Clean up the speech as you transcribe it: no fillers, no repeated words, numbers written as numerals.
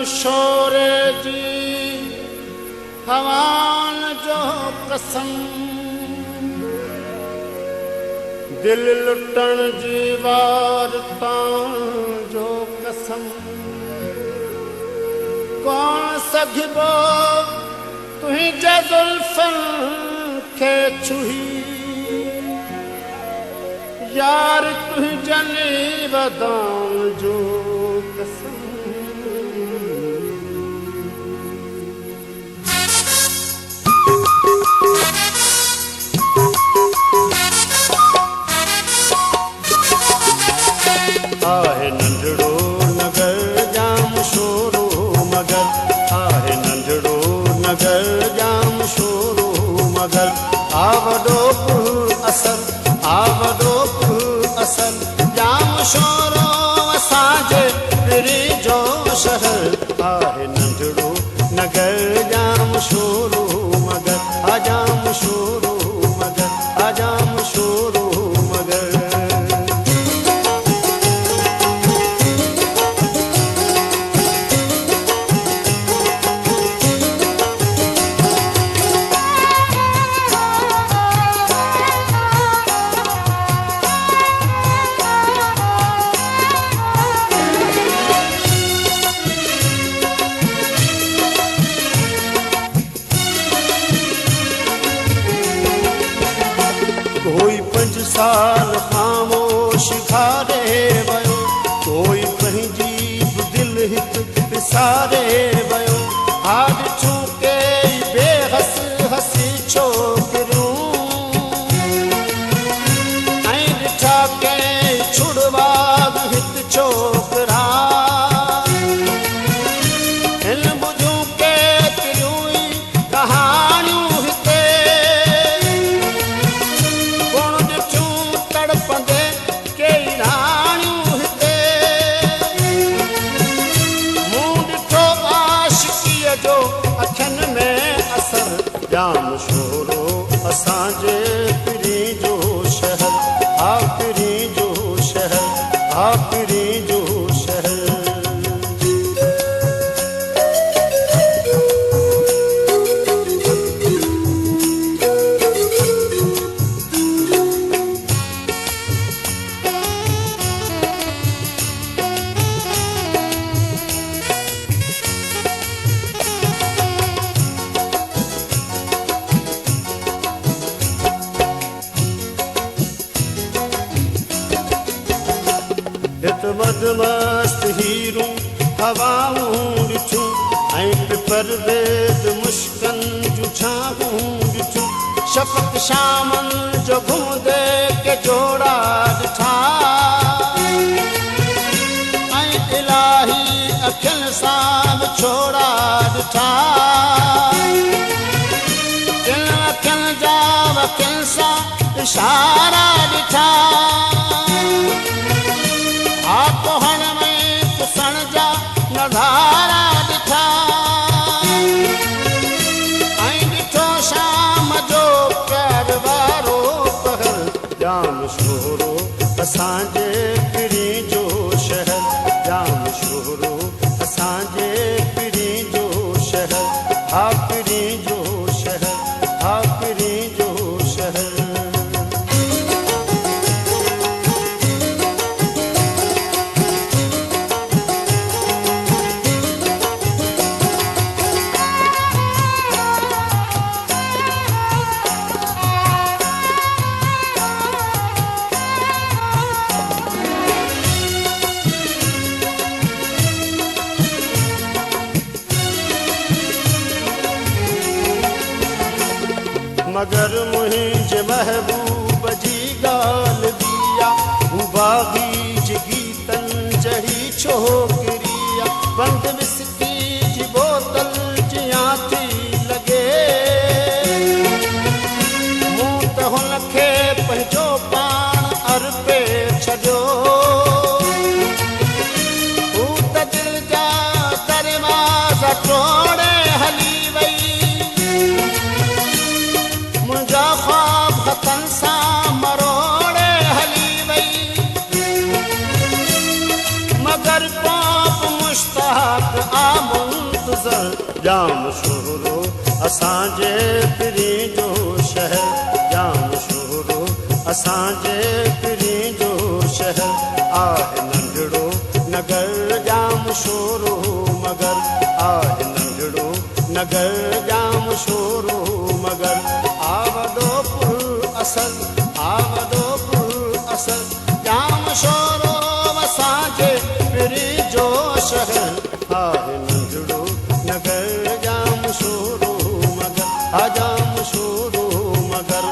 शोरे जी हवान जो कसम दिल लुटण जी वार तां जो कसम कौन सघिबो तुंहिंजे ज़ुल्फ़नि खे छुही यार तुंहिंजनि वदान जो कसम आहे नंढड़ो नगर जाम शोरो मगर आहे नंढड़ो नगर जाम शोरो मगर आवडो असर आवडो असर जाम शोरो असांजे दिलि जो शहर आहे नंढड़ो नगर जाम शोरो मगर आ जाम शोरो मगर आ जाम शोरो मगर कोई 5 साल ख़ामोश खारे वियो कोई पंहिंजी दिल हिक विसारे वियो हार चूके बेहस हसी छोकिरियूं ऐं ॾिठा के छुड़वा हिक छोकिरा हिन ॿुधियूं केतिरियूं ई कहाणियूं हिते जाम शोरो असांजे पिरी जो शहर आखिरी जो शहर आखिरी जो शहर हित मदमस्त हीरूं हवाऊं ॾिठूं ऐं पिपरवेद मुश्कनि जूं छाहूं ॾिठूं शफ़क़ शामनि जो घुमंदे के जोड़ा ॾिठा ऐं इलाही अखियुनि सां छोड़ा ॾिठा किन अखियुनि जा वकियुनि सां इशारा ॾिठा कोहण में पुसण जा नज़ारा ॾिठा ऐं ॾिठो शाम जो प्यार वारो पहर जाम शोरो असांजे पिरी जो शहर जाम शोरो असांजे पिरी जो शहर आखिरी जो शहर आखिरी जो शहर मगर मुंहिंजे महबूब जी ॻाल्हि दिया हू बाग़ी जी गीतनि जहिड़ी छोकिरिया बंद विस्की जी बोतल जियां थी लॻे मूं त हुनखे पंहिंजो पाण अर्पे छॾियो हू त दिलि जा दरवाज़ा टोड़े हली वई मुंहिंजा ख़्वाब हथनि जाम शोरो असांजे पिरी जो शहर, जाम शोरो असांजे पिरी जो शहर। आहे नंढड़ो नगर जाम शोरो मगर, आहे नंढड़ो नगर जाम शोरो मगर। आवडो पुर असल, आवडो पुर असल, जाम शोरो असांजे पिरी जो शहर। आहे नंढड़ो नगर जाम शोरो मगर, जाम शोरो मगर,